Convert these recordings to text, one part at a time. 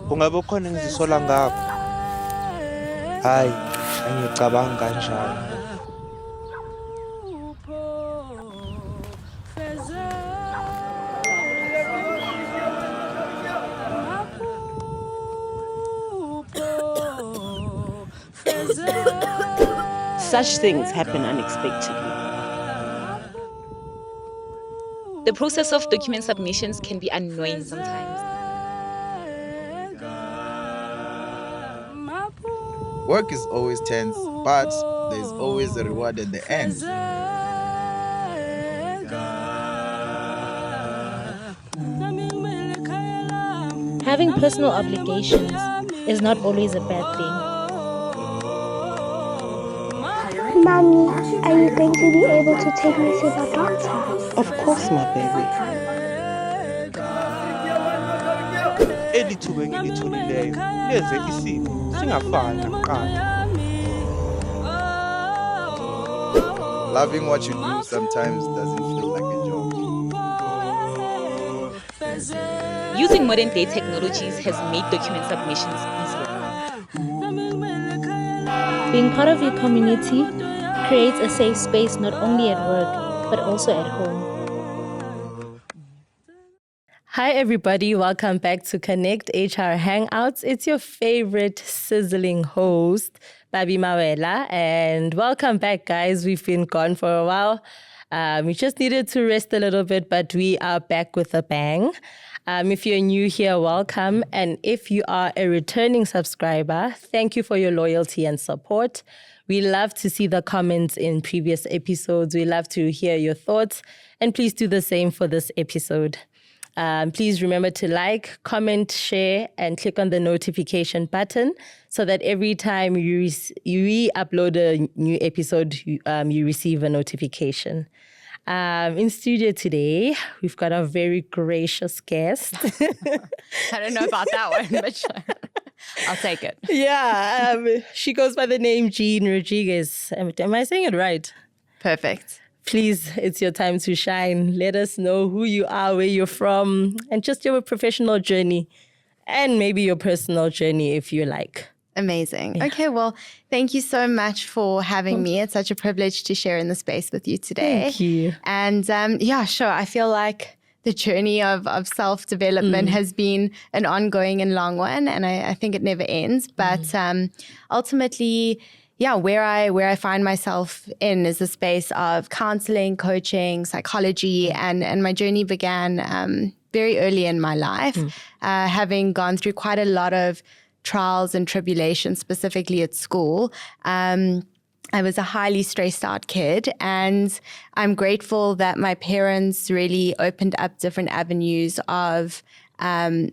Kungabe khona engizisola ngakho? Hayi, angicabangi kanjalo. Such things happen unexpectedly. The process of document submissions can be annoying sometimes. Work is always tense, but there's always a reward at the end. Having personal obligations is not always a bad thing. Mommy, are you going to be able to take me to the doctor? Of course, my baby. Eli thuba engilitholileyo leze isimo singafani nakuqala. Loving what you do sometimes doesn't feel like a job. Using modern day technologies has made document submissions easier. Being part of your community creates a safe space not only at work, but also at home. Hi, everybody. Welcome back to Connect HR Hangouts. It's your favorite sizzling host, Babi Mawela. And welcome back, guys. We've been gone for a while. We just needed to rest a little bit, but we are back with a bang. If you're new here, welcome. And if you are a returning subscriber, thank you for your loyalty and support. We love to see the comments in previous episodes. We love to hear your thoughts. And please do the same for this episode. Please remember to like, comment, share, and click on the notification button so that every time you re-upload a new episode, you receive a notification. In studio today, we've got a very gracious guest. I don't know about that one, but sure. I'll take it. Yeah, she goes by the name Jean Rodrigues. Am I saying it right? Perfect. Please, it's your time to shine. Let us know who you are, where you're from, and just your professional journey, and maybe your personal journey if you like. Amazing. Yeah. Okay, well, thank you so much for having me. It's such a privilege to share in the space with you today. Thank you. And yeah, sure. I feel like the journey of self-development has been an ongoing and long one, and I think it never ends. But ultimately, yeah, where I find myself in is the space of counseling, coaching, psychology, and my journey began very early in my life, having gone through quite a lot of trials and tribulations, specifically at school. I was a highly stressed out kid, and I'm grateful that my parents really opened up different avenues of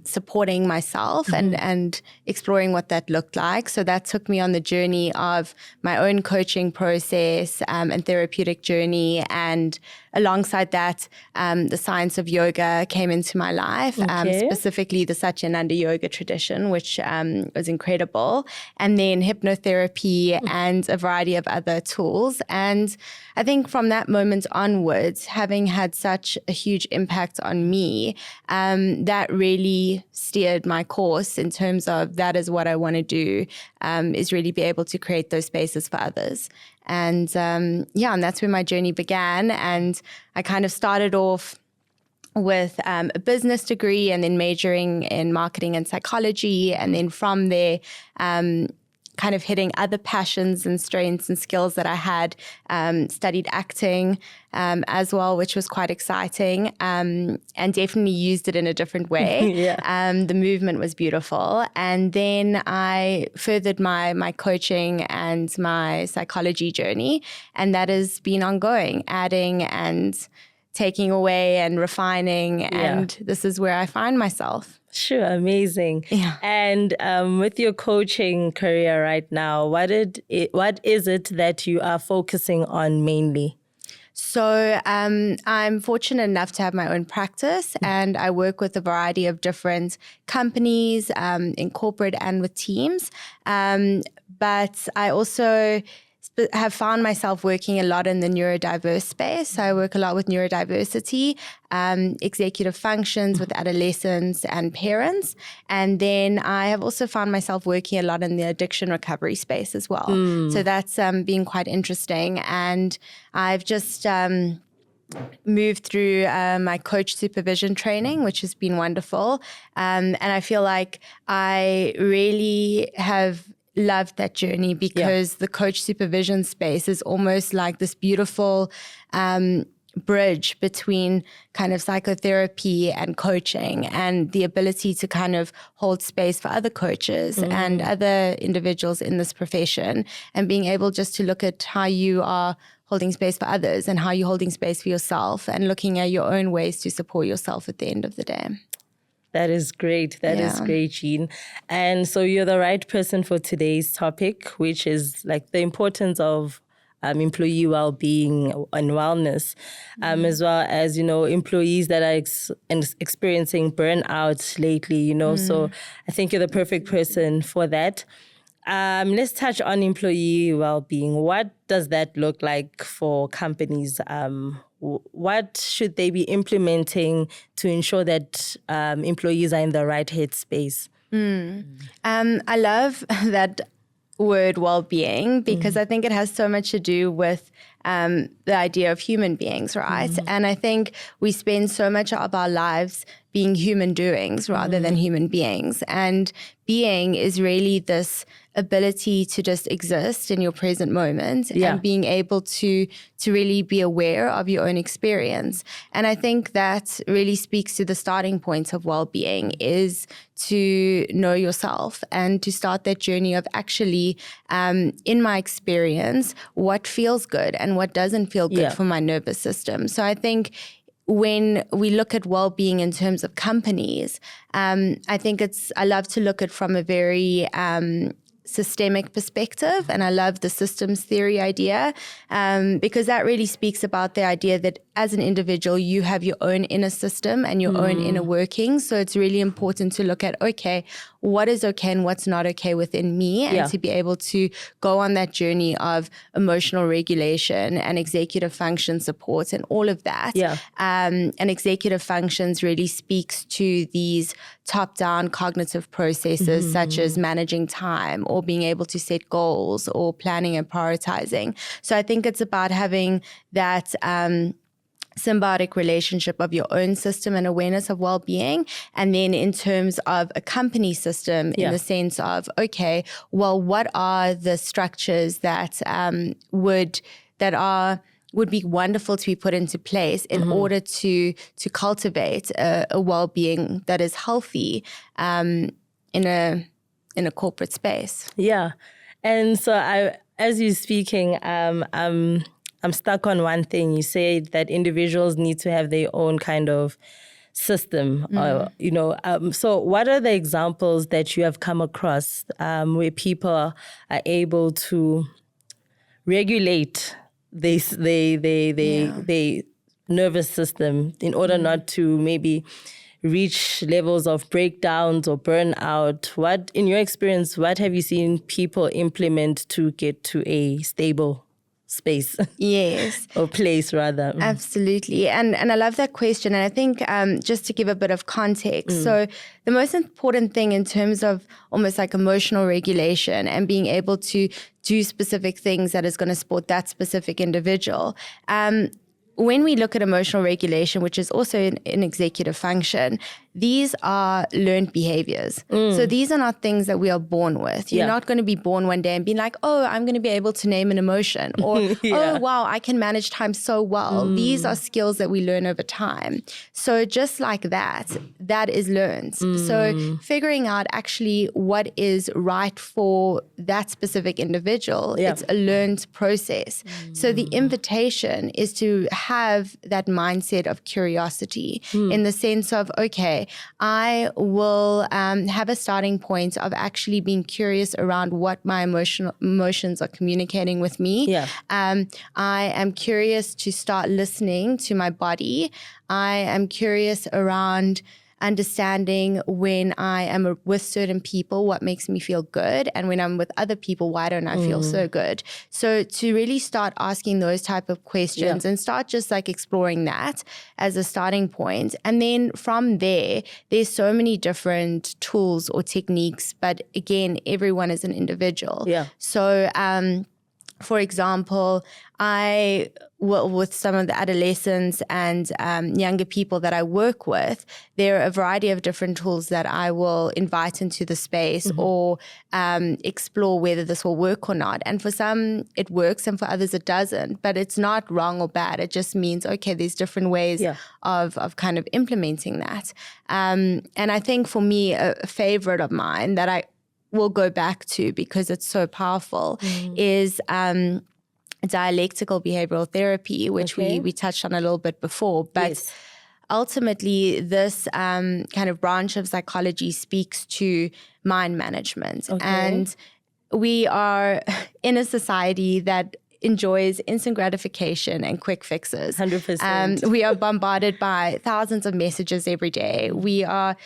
supporting myself and exploring what that looked like. So that took me on the journey of my own coaching process and therapeutic journey. And alongside that, the science of yoga came into my life, specifically the Satyananda yoga tradition, which was incredible. And then hypnotherapy and a variety of other tools. And I think from that moment onwards, having had such a huge impact on me, that really steered my course in terms of that is what I want to do, is really be able to create those spaces for others. And and that's where my journey began. And I kind of started off with a business degree and then majoring in marketing and psychology. And then from there, kind of hitting other passions and strengths and skills that I had, studied acting as well, which was quite exciting, and definitely used it in a different way. The movement was beautiful. And then I furthered my coaching and my psychology journey, and that has been ongoing, adding and taking away and refining, and this is where I find myself. Sure, amazing. Yeah. And with your coaching career right now, what is it that you are focusing on mainly? So I'm fortunate enough to have my own practice, and I work with a variety of different companies in corporate and with teams. But I also have found myself working a lot in the neurodiverse space. So I work a lot with neurodiversity, executive functions with adolescents and parents. And then I have also found myself working a lot in the addiction recovery space as well. So that's been quite interesting. And I've just moved through my coach supervision training, which has been wonderful. And I feel like I really have loved that journey because the coach supervision space is almost like this beautiful bridge between kind of psychotherapy and coaching, and the ability to kind of hold space for other coaches and other individuals in this profession, and being able just to look at how you are holding space for others and how you're holding space for yourself, and looking at your own ways to support yourself at the end of the day. That is great. That is great, Jean. And so you're the right person for today's topic, which is like the importance of employee well-being and wellness, as well as, employees that are experiencing burnout lately, So I think you're the perfect person for that. Let's touch on employee well-being. What does that look like for companies? What should they be implementing to ensure that employees are in the right headspace? I love that word well-being, because I think it has so much to do with the idea of human beings, right? And I think we spend so much of our lives being human doings rather than human beings. And being is really this ability to just exist in your present moment and being able to really be aware of your own experience. And I think that really speaks to the starting point of well-being, is to know yourself and to start that journey of actually, in my experience, what feels good and what doesn't feel good for my nervous system. So I think when we look at well-being in terms of companies, I think I love to look at from a very systemic perspective, and I love the systems theory idea, because that really speaks about the idea that as an individual, you have your own inner system and your own inner workings. So it's really important to look at, okay, what is okay and what's not okay within me, and to be able to go on that journey of emotional regulation and executive function support and all of that. And executive functions really speaks to these top-down cognitive processes such as managing time, or being able to set goals, or planning and prioritizing. So I think it's about having that symbiotic relationship of your own system and awareness of well-being. And then in terms of a company system, in the sense of, okay, well, what are the structures that would be wonderful to be put into place in order to cultivate a well-being that is healthy in a corporate space. Yeah. And so as you're speaking, I'm stuck on one thing. You say that individuals need to have their own kind of system, so what are the examples that you have come across where people are able to regulate their nervous system in order not to maybe reach levels of breakdowns or burnout? What, in your experience, what have you seen people implement to get to a stable space? Yes. Or place, rather. Absolutely. And I love that question. And I think just to give a bit of context, so the most important thing in terms of almost like emotional regulation and being able to do specific things that is going to support that specific individual, when we look at emotional regulation, which is also an executive function, these are learned behaviors. So these are not things that we are born with. You're not going to be born one day and be like, oh, I'm going to be able to name an emotion, or, oh, wow, I can manage time so well. These are skills that we learn over time. So just like that is learned. So figuring out actually what is right for that specific individual, it's a learned process. So the invitation is to have that mindset of curiosity in the sense of, okay, I will have a starting point of actually being curious around what my emotions are communicating with me. I am curious to start listening to my body. I am curious around understanding when I am with certain people, what makes me feel good, and when I'm with other people, why don't I feel so good? So to really start asking those type of questions and start just like exploring that as a starting point. And then from there, there's so many different tools or techniques, but again, everyone is an individual. Yeah. So, for example, with some of the adolescents and younger people that I work with, there are a variety of different tools that I will invite into the space or explore whether this will work or not. And for some, it works, and for others, it doesn't. But it's not wrong or bad. It just means, okay, there's different ways of kind of implementing that. And I think for me, a favorite of mine that I will go back to because it's so powerful is dialectical behavioral therapy, which we touched on a little bit before. But ultimately, this kind of branch of psychology speaks to mind management. And we are in a society that enjoys instant gratification and quick fixes. 100%. We are bombarded by thousands of messages every day. We are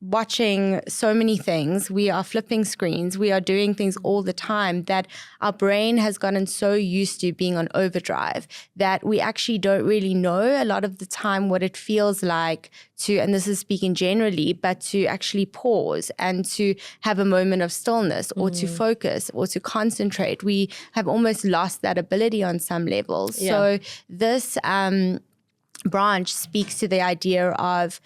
watching so many things. We are flipping screens. We are doing things all the time that our brain has gotten so used to being on overdrive that we actually don't really know a lot of the time what it feels like to, and this is speaking generally, but to actually pause and to have a moment of stillness or to focus or to concentrate. We have almost lost that ability on some levels. So this branch speaks to the idea of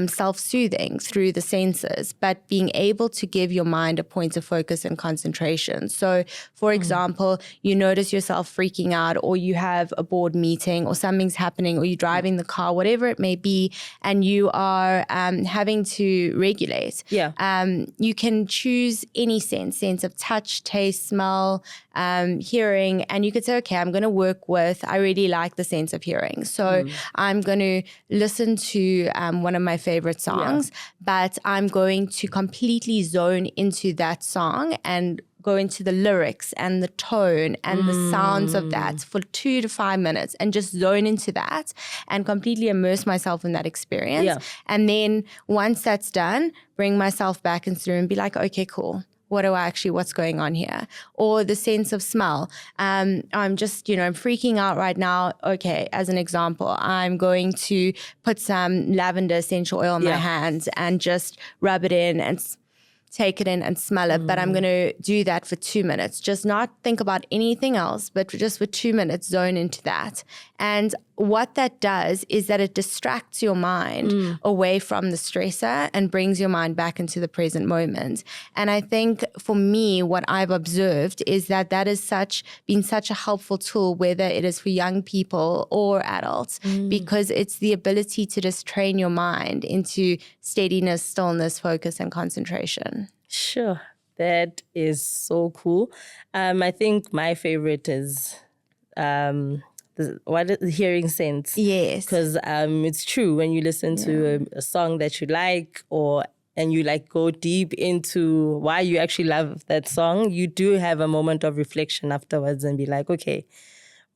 self-soothing through the senses, but being able to give your mind a point of focus and concentration. So, for example, you notice yourself freaking out, or you have a board meeting, or something's happening, or you're driving the car, whatever it may be, and you are having to regulate. You can choose any sense of touch, taste, smell, hearing, and you could say, okay, I'm going to work with, I really like the sense of hearing. So I'm going to listen to one of my favorite songs, but I'm going to completely zone into that song and go into the lyrics and the tone and the sounds of that for 2 to 5 minutes and just zone into that and completely immerse myself in that experience. And then once that's done, bring myself back into the room and be like, okay, cool. What's going on here? Or the sense of smell. I'm just, I'm freaking out right now. Okay, as an example, I'm going to put some lavender essential oil in my hands and just rub it in and take it in and smell it. But I'm going to do that for 2 minutes. Just not think about anything else, but just for 2 minutes, zone into that. And what that does is that it distracts your mind away from the stressor and brings your mind back into the present moment. And I think for me, what I've observed is that that has been such a helpful tool, whether it is for young people or adults, because it's the ability to just train your mind into steadiness, stillness, focus, and concentration. Sure. That is so cool. I think my favorite is hearing sense. Yes. Because it's true, when you listen to a song that you like, and you like go deep into why you actually love that song, you do have a moment of reflection afterwards and be like, okay,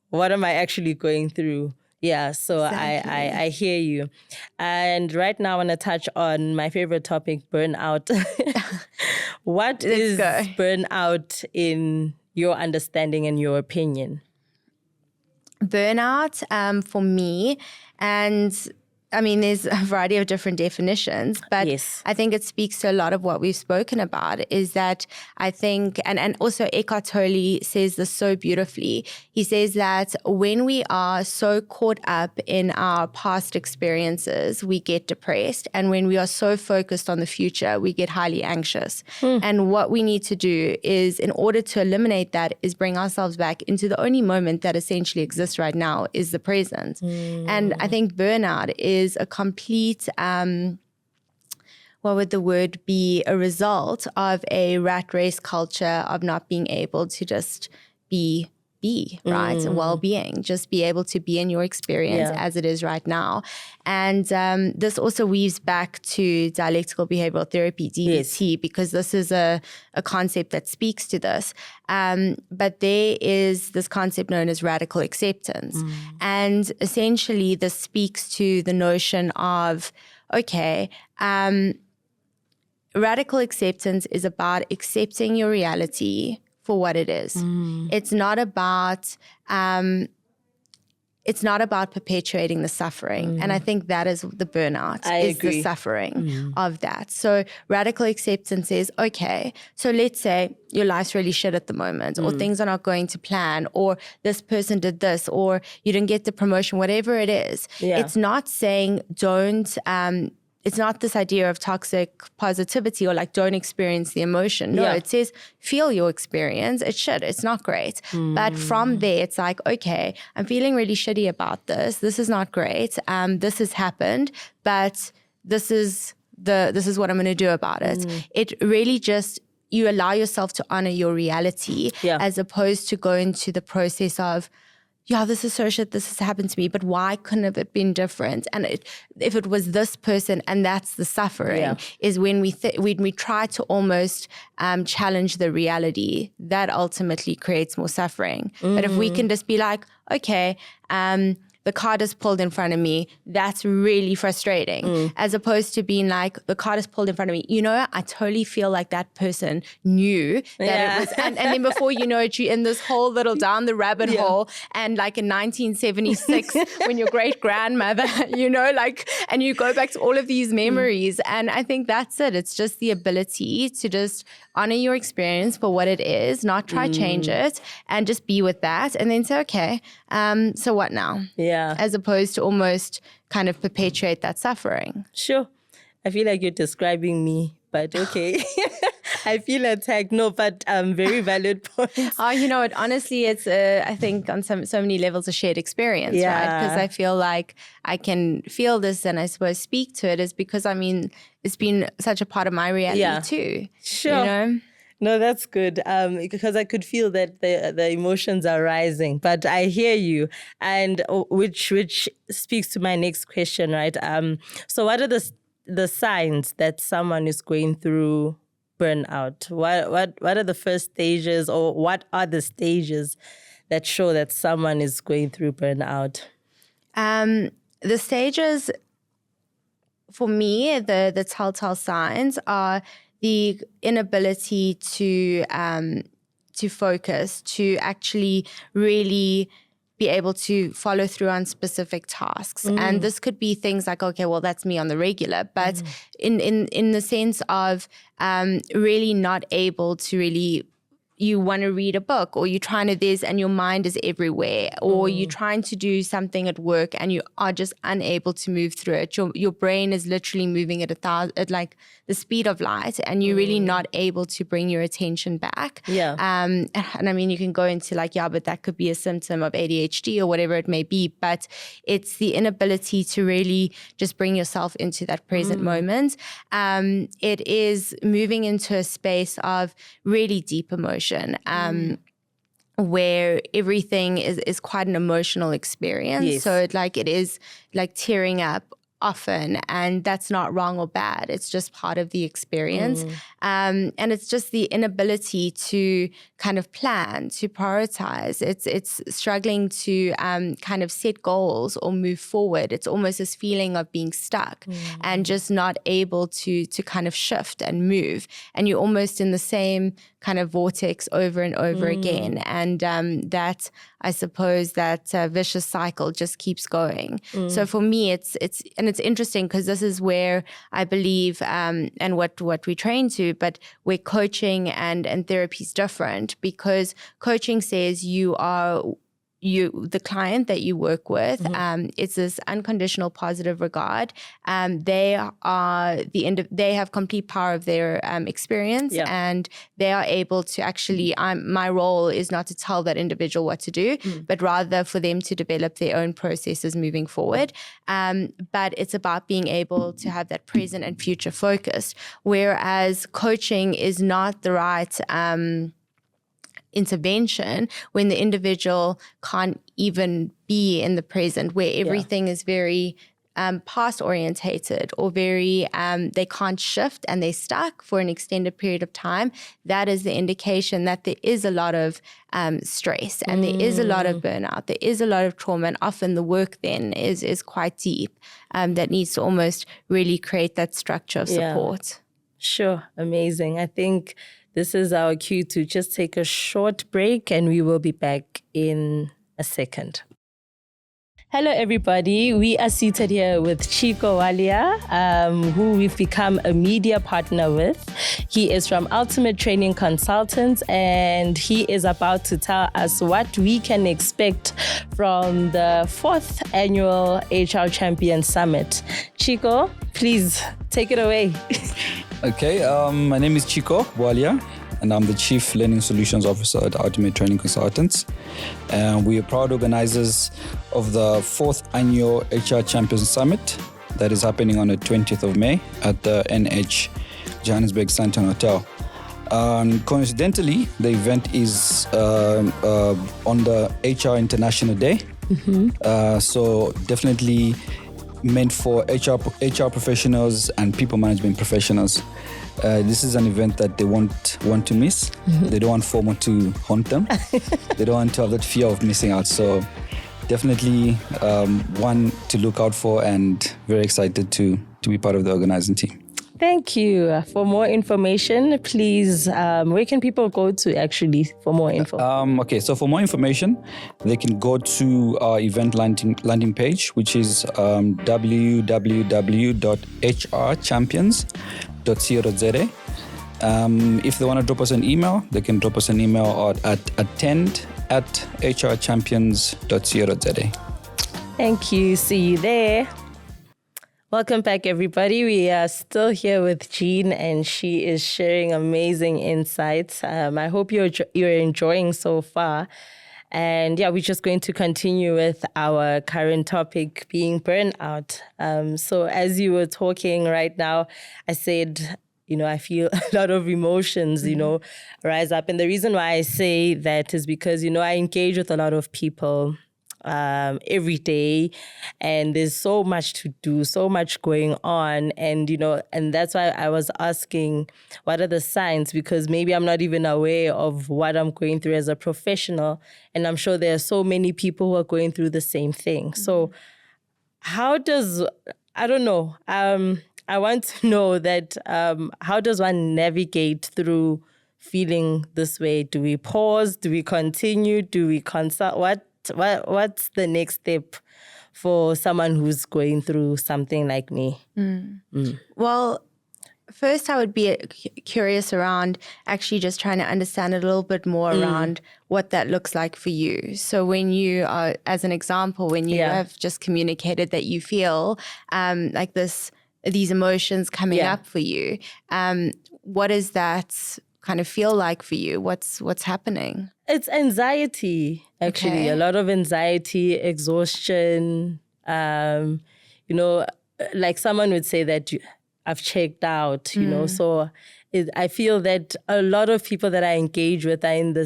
what am I actually going through? Yeah, so exactly. I hear you. And right now I want to touch on my favorite topic, burnout. What is burnout in your understanding and your opinion? Burnout for me, and I mean, there's a variety of different definitions, but I think it speaks to a lot of what we've spoken about, is that I think, and also Eckhart Tolle says this so beautifully. He says that when we are so caught up in our past experiences, we get depressed. And when we are so focused on the future, we get highly anxious. And what we need to do is, in order to eliminate that, is bring ourselves back into the only moment that essentially exists right now, is the present. And I think burnout is a complete, what would the word be, a result of a rat race culture of not being able to just be, right? And well-being, just be able to be in your experience as it is right now. And this also weaves back to dialectical behavioral therapy, DBT, because this is a concept that speaks to this. But there is this concept known as radical acceptance. And essentially this speaks to the notion of, okay, radical acceptance is about accepting your reality for what it is. It's not about perpetuating the suffering. And I think that is the burnout, the suffering of that. So radical acceptance is, okay, so let's say your life's really shit at the moment, or things are not going to plan, or this person did this, or you didn't get the promotion, whatever it is. Yeah. It's not saying it's not this idea of toxic positivity or like don't experience the emotion. No, it says feel your experience. It's not great. But from there, it's like, okay, I'm feeling really shitty about this. This is not great. This has happened, but this is what I'm going to do about it. It really just, you allow yourself to honor your reality as opposed to going to the process of, yeah, this is so shit, this has happened to me, but why couldn't it have been different? And if it was this person, and that's the suffering, is when we try to almost challenge the reality, that ultimately creates more suffering. But if we can just be like, okay, the car just pulled in front of me, that's really frustrating. As opposed to being like, the car just pulled in front of me. You know, I totally feel like that person knew that it was, and then before you know it, you're in this whole little down the rabbit hole. And like in 1976, when your great grandmother, you know, like, and you go back to all of these memories. And I think that's it. It's just the ability to just honor your experience for what it is, not try change it, and just be with that. And then say, okay, so what now? Yeah. As opposed to almost kind of perpetuate that suffering. Sure. I feel like you're describing me, but okay. I feel attacked. No, but very valid points. Oh, you know what? Honestly, it's, I think on so many levels, a shared experience, right? Because I feel like I can feel this and I suppose speak to it is because, I mean, it's been such a part of my reality too. Sure. You know? No, that's good because I could feel that the emotions are rising. But I hear you, and which speaks to my next question, right? So, what are the signs that someone is going through burnout? What are the first stages, or what are the stages that show that someone is going through burnout? The stages, for me, the telltale signs are the inability to focus, to actually really be able to follow through on specific tasks. And this could be things like, okay, well, that's me on the regular, but in the sense of really not able to really, you want to read a book, or you're trying to this and your mind is everywhere, or you're trying to do something at work and you are just unable to move through it. Your brain is literally moving at like the speed of light, and you're really not able to bring your attention back. Yeah. And I mean, you can go into like, yeah, but that could be a symptom of ADHD or whatever it may be, but it's the inability to really just bring yourself into that present moment. It is moving into a space of really deep emotion. Where everything is quite an emotional experience. Yes. So it is like tearing up often, and that's not wrong or bad. It's just part of the experience. And it's just the inability to kind of plan, to prioritize. It's struggling to kind of set goals or move forward. It's almost this feeling of being stuck and just not able to kind of shift and move. And you're almost in the same kind of vortex over and over again. And that, I suppose, that vicious cycle just keeps going. So for me, it's interesting because this is where I believe, and what we train to, but where coaching and therapy is different, because coaching says the client that you work with, it's this unconditional positive regard. They have complete power of their experience, and they are able to actually, my role is not to tell that individual what to do, but rather for them to develop their own processes moving forward. But it's about being able to have that present and future focused, whereas coaching is not the right intervention when the individual can't even be in the present, where everything is very past orientated or very, they can't shift and they're stuck for an extended period of time, that is the indication that there is a lot of stress and there is a lot of burnout, there is a lot of trauma, and often the work then is quite deep, that needs to almost really create that structure of support. Sure. Amazing. I think this is our cue to just take a short break, and we will be back in a second. Hello, everybody. We are seated here with Chico Walia, who we've become a media partner with. He is from Ultimate Training Consultants, and he is about to tell us what we can expect from the 4th annual HR Champion Summit. Chico, please take it away. Okay, my name is Chico Walia, and I'm the Chief Learning Solutions Officer at Ultimate Training Consultants. And we are proud organizers of the 4th annual HR Champions Summit that is happening on the 20th of May at the NH Johannesburg Sandton Hotel. Coincidentally, the event is on the HR International Day. So definitely meant for HR professionals and people management professionals. This is an event that they won't want to miss. They don't want FOMO to haunt them. They don't want to have that fear of missing out. So definitely one to look out for, and very excited to be part of the organizing team. Thank you. For more information, please, where can people go to actually for more info? Okay, so for more information, they can go to our event landing page, which is www.hrchampions.co.za. If they want to drop us an email, they can drop us an email at attend@hrchampions.co.za. Thank you. See you there. Welcome back, everybody. We are still here with Jean, and she is sharing amazing insights. I hope you're enjoying so far. And yeah, we're just going to continue with our current topic, being burnout. So as you were talking right now, I said, I feel a lot of emotions, rise up. And the reason why I say that is because, I engage with a lot of people every day, and there's so much to do, so much going on, and and that's why I was asking, what are the signs? Because maybe I'm not even aware of what I'm going through as a professional, and I'm sure there are so many people who are going through the same thing. So I want to know that how does one navigate through feeling this way? Do we pause? Do we continue? Do we consult? What's the next step for someone who's going through something like me? Well, first I would be curious around actually just trying to understand a little bit more around what that looks like for you. So when you are, as an example, when you have just communicated that you feel like these emotions coming up for you, what does that kind of feel like for you? What's happening? It's anxiety, actually. Okay. A lot of anxiety, exhaustion. Like someone would say that I've checked out, So I feel that a lot of people that I engage with are in a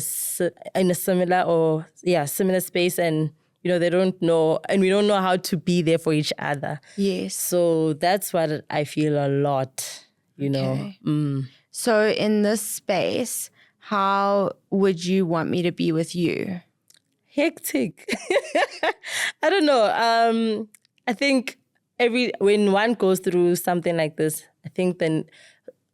similar space, and they don't know, and we don't know how to be there for each other. Yes. So that's what I feel a lot, Okay. So in this space, how would you want me to be with you? Hectic. I don't know. I think when one goes through something like this, I think then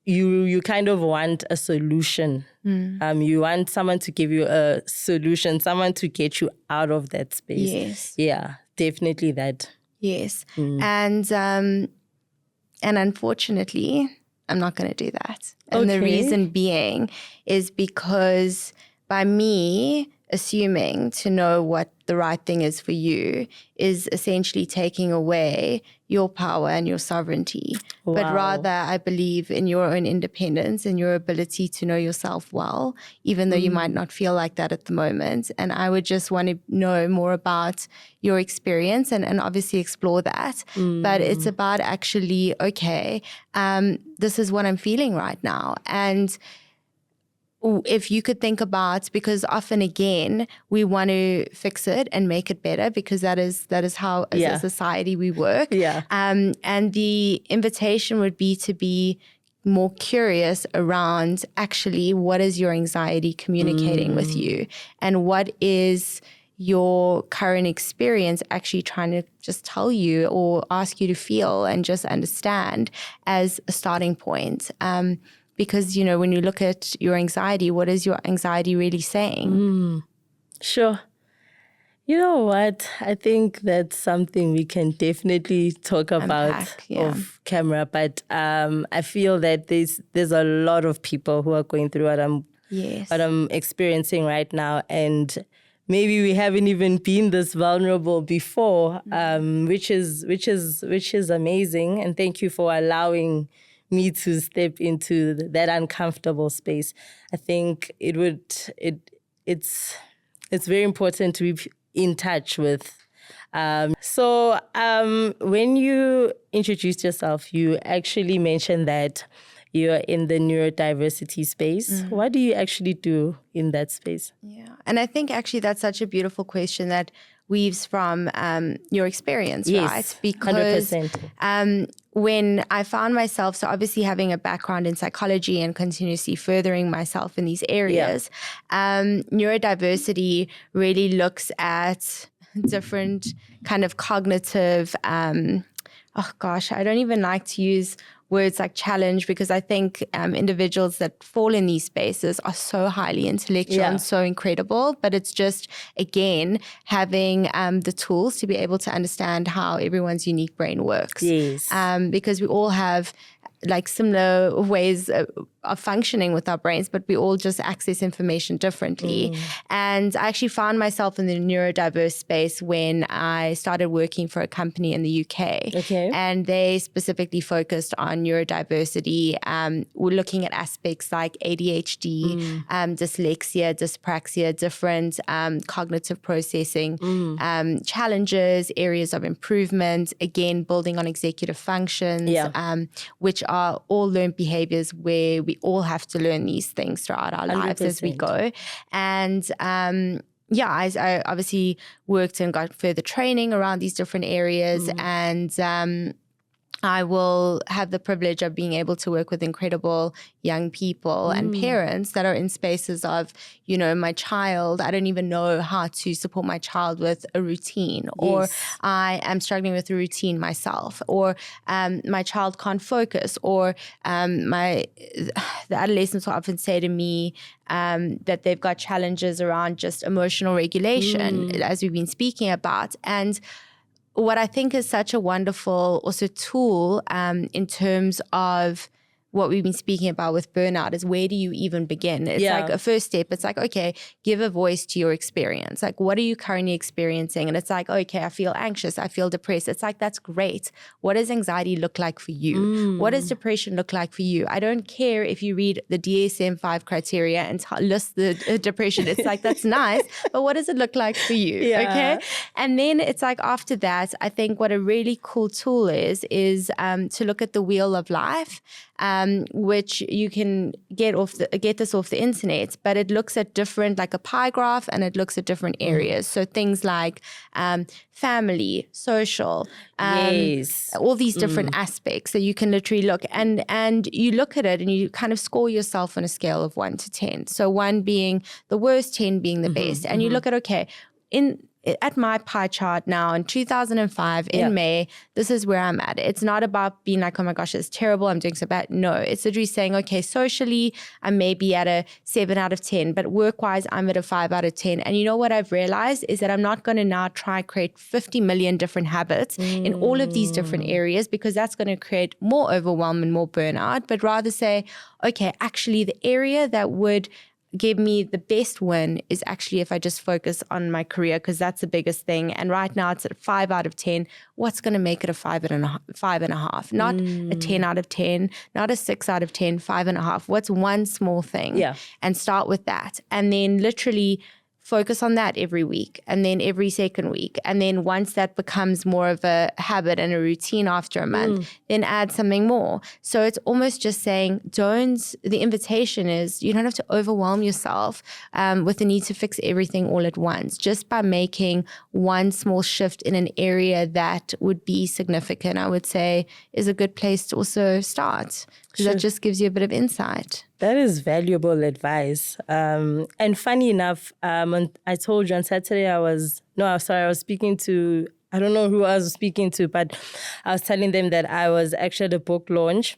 you kind of want a solution. You want someone to give you a solution, someone to get you out of that space. Yes. Yeah, definitely that. Yes. And unfortunately, I'm not going to do that. And the reason being is because by me assuming to know what the right thing is for you is essentially taking away your power and your sovereignty. Wow. But rather, I believe in your own independence and your ability to know yourself well, even though you might not feel like that at the moment. And I would just want to know more about your experience and obviously explore that. But it's about actually, okay, this is what I'm feeling right now. And if you could think about, because often again we want to fix it and make it better, because that is how as a society we work. And the invitation would be to be more curious around actually what is your anxiety communicating with you, and what is your current experience actually trying to just tell you or ask you to feel and just understand as a starting point. Because, you know, when you look at your anxiety, what is your anxiety really saying? Sure. You know what? I think that's something we can definitely talk about off camera. But I feel that there's a lot of people who are going through what I'm experiencing right now, and maybe we haven't even been this vulnerable before, which is amazing. And thank you for allowing me to step into that uncomfortable space. I think it's very important to be in touch with. So when you introduced yourself, you actually mentioned that you're in the neurodiversity space. What do you actually do in that space? Yeah, and I think actually that's such a beautiful question that weaves from your experience, right? Because 100%. When I found myself, so obviously having a background in psychology and continuously furthering myself in these areas, neurodiversity really looks at different kind of cognitive, I don't even like to use words like challenge, because I think individuals that fall in these spaces are so highly intellectual and so incredible. But it's just, again, having the tools to be able to understand how everyone's unique brain works. Yes. Because we all have like similar ways of functioning with our brains, but we all just access information differently. And I actually found myself in the neurodiverse space when I started working for a company in the UK. Okay. And they specifically focused on neurodiversity. We're looking at aspects like ADHD, dyslexia, dyspraxia, different cognitive processing challenges, areas of improvement, again, building on executive functions, which are all learned behaviors where we all have to learn these things throughout our lives as we go. And I obviously worked and got further training around these different areas, and I will have the privilege of being able to work with incredible young people and parents that are in spaces of, you know, my child, I don't even know how to support my child with a routine, or I am struggling with a routine myself, or my child can't focus, or the adolescents will often say to me that they've got challenges around just emotional regulation, as we've been speaking about. And what I think is such a wonderful also tool in terms of what we've been speaking about with burnout is, where do you even begin? It's like a first step. It's like, okay, give a voice to your experience. Like, what are you currently experiencing? And it's like, okay, I feel anxious. I feel depressed. It's like, that's great. What does anxiety look like for you? What does depression look like for you? I don't care if you read the DSM-5 criteria and list the depression. It's like, that's nice, but what does it look like for you? Okay. And then it's like, after that, I think what a really cool tool is to look at the wheel of life, which you can get this off the internet, but it looks at different, like a pie graph, and it looks at different areas. So things like family, social, all these different aspects that you can literally look, and you look at it and you kind of score yourself on a scale of 1 to 10. So 1 being the worst, 10 being the best. And you look at, okay, at my pie chart now in 2005 in May, this is where I'm at. It's not about being like, oh my gosh, it's terrible, I'm doing so bad. No, it's literally saying, okay, socially, I may be at a 7 out of 10, but work-wise, I'm at a 5 out of 10. And you know what I've realized is that I'm not going to now try and create 50 million different habits in all of these different areas, because that's going to create more overwhelm and more burnout, but rather say, okay, actually the area that would give me the best win is actually if I just focus on my career, because that's the biggest thing. And right now it's at 5 out of 10. What's going to make it a 5.5? Not a 10 out of 10, not a 6 out of 10, 5.5. What's one small thing? And start with that. And then literally focus on that every week, and then every second week. And then once that becomes more of a habit and a routine after a month, then add something more. So it's almost just saying, the invitation is you don't have to overwhelm yourself with the need to fix everything all at once. Just by making one small shift in an area that would be significant, I would say is a good place to also start, because that just gives you a bit of insight. That is valuable advice. And funny enough, I told you on Saturday I was speaking to, I don't know who I was speaking to, but I was telling them that I was actually at a book launch,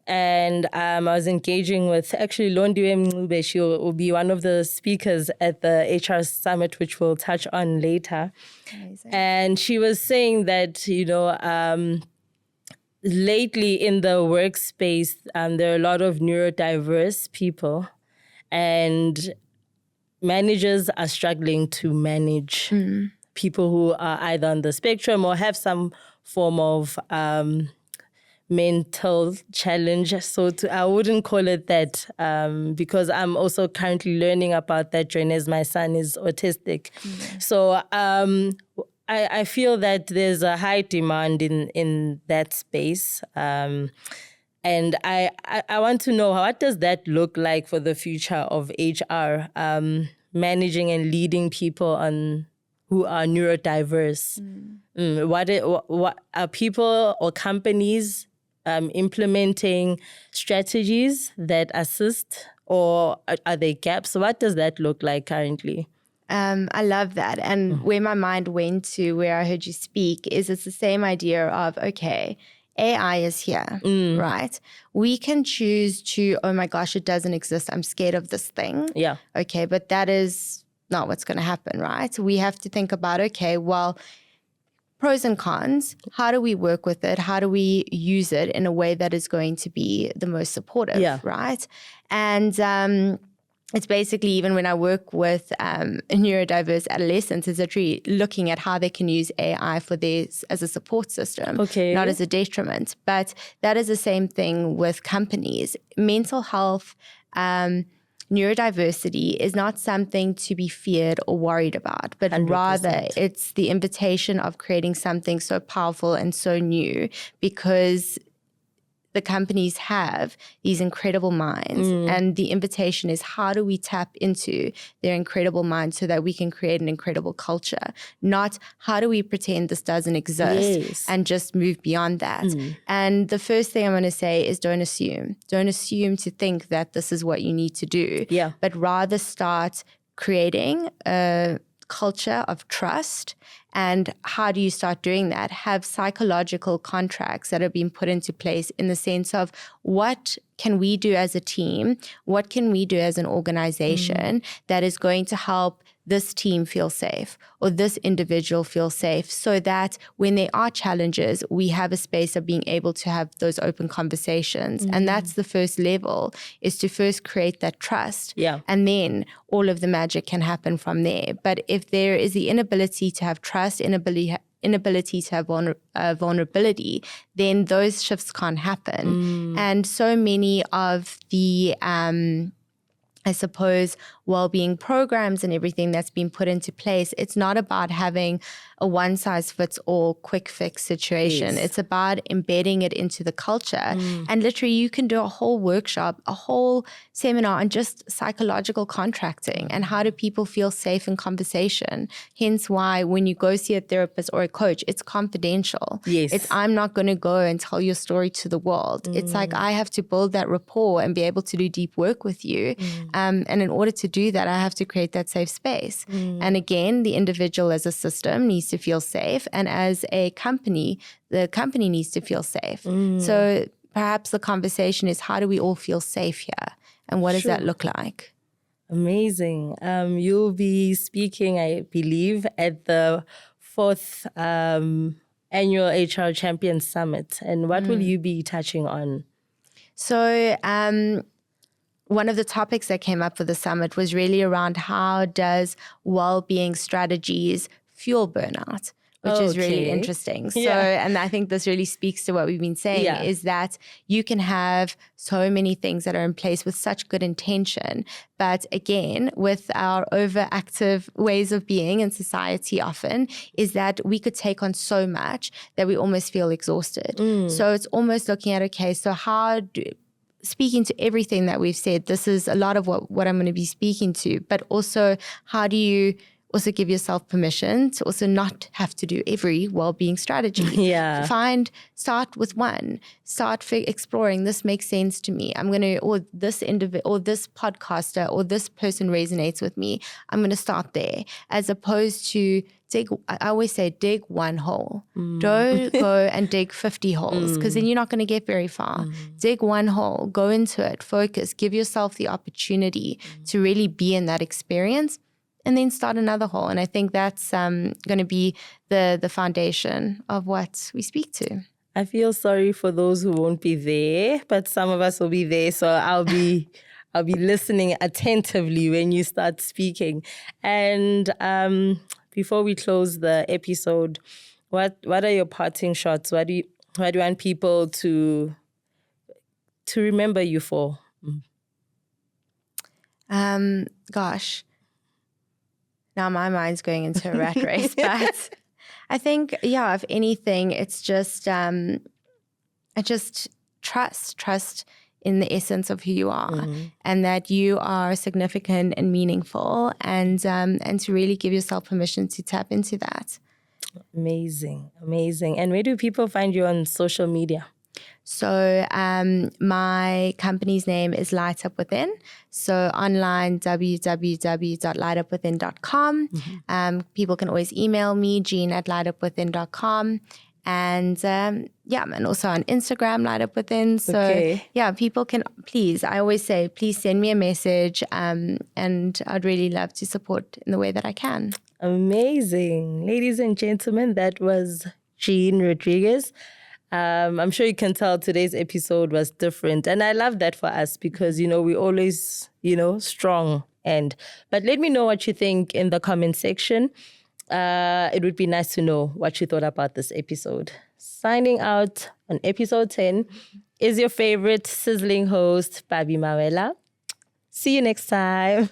and I was engaging with actually Londiwe Mncube. She will be one of the speakers at the HR Summit, which we'll touch on later. Amazing. And she was saying that, lately in the workspace, there are a lot of neurodiverse people, and managers are struggling to manage people who are either on the spectrum or have some form of mental challenge. So I wouldn't call it that, because I'm also currently learning about that journey as my son is autistic. So I feel that there's a high demand in that space. And I want to know, what does that look like for the future of HR, managing and leading people who are neurodiverse? What are people or companies implementing strategies that assist, or are there gaps? So what does that look like currently? I love that. And where my mind went to, where I heard you speak, is it's the same idea of, okay, AI is here, right? We can choose to, oh my gosh, it doesn't exist, I'm scared of this thing. Yeah. Okay, but that is not what's going to happen, right? We have to think about, okay, well, pros and cons, how do we work with it? How do we use it in a way that is going to be the most supportive, right? And it's basically, even when I work with neurodiverse adolescents, is actually looking at how they can use AI for this as a support system, not as a detriment. But that is the same thing with companies. Mental health, neurodiversity is not something to be feared or worried about, but 100%. Rather it's the invitation of creating something so powerful and so new, because the companies have these incredible minds, and the invitation is, how do we tap into their incredible minds so that we can create an incredible culture? Not how do we pretend this doesn't exist and just move beyond that. And the first thing I'm going to say is, don't assume. Don't assume to think that this is what you need to do, but rather start creating a culture of trust. And how do you start doing that? Have psychological contracts that are being put into place, in the sense of, what can we do as a team? What can we do as an organization that is going to help this team feel safe, or this individual feel safe, so that when there are challenges, we have a space of being able to have those open conversations. And that's the first level, is to first create that trust. And then all of the magic can happen from there. But if there is the inability to have trust, inability to have vulnerability, then those shifts can't happen. And so many of the I suppose, well-being programs and everything that's been put into place, it's not about having a one-size-fits-all quick fix situation. It's about embedding it into the culture. And literally, you can do a whole workshop, a whole seminar on just psychological contracting and how do people feel safe in conversation. Hence why when you go see a therapist or a coach, it's confidential. It's, I'm not going to go and tell your story to the world. It's like, I have to build that rapport and be able to do deep work with you. And in order to do that, I have to create that safe space. And again, the individual as a system needs to feel safe. And as a company, the company needs to feel safe. So perhaps the conversation is, how do we all feel safe here? And what does that look like? Amazing. You'll be speaking, I believe, at the 4th annual HR Champions Summit. And what will you be touching on? So one of the topics that came up for the summit was really around, how does well-being strategies fuel burnout, which is really Okay. interesting. So, Yeah. and I think this really speaks to what we've been saying Yeah. is that you can have so many things that are in place with such good intention. But again, with our overactive ways of being in society often is that we could take on so much that we almost feel exhausted. So it's almost looking at, okay, so speaking to everything that we've said, this is a lot of what I'm going to be speaking to, but also how do you also give yourself permission to also not have to do every well-being strategy. Yeah. Start with one. Start exploring. This makes sense to me. I'm going to, or this or this podcaster or this person resonates with me. I'm going to start there, as opposed to I always say dig one hole. Don't go and dig 50 holes, because then you're not going to get very far. Dig one hole, go into it, focus, give yourself the opportunity to really be in that experience, and then start another hole. And I think that's going to be the foundation of what we speak to. I feel sorry for those who won't be there, but some of us will be there. So I'll be listening attentively when you start speaking. And before we close the episode, what are your parting shots? What do you want people to remember you for? Gosh. Now my mind's going into a rat race, but I think, if anything, it's just trust in the essence of who you are, and that you are significant and meaningful, and to really give yourself permission to tap into that. Amazing. And where do people find you on social media? So my company's name is Light Up Within. So online, www.lightupwithin.com. People can always email me, jean@lightupwithin.com. And and also on Instagram, Light Up Within. So people can, please, I always say, please send me a message, and I'd really love to support in the way that I can. Amazing. Ladies and gentlemen, that was Jean Rodrigues. I'm sure you can tell today's episode was different. And I love that for us because, we always, strong. But let me know what you think in the comment section. It would be nice to know what you thought about this episode. Signing out on episode 10 is your favorite sizzling host, Babi Mawela. See you next time.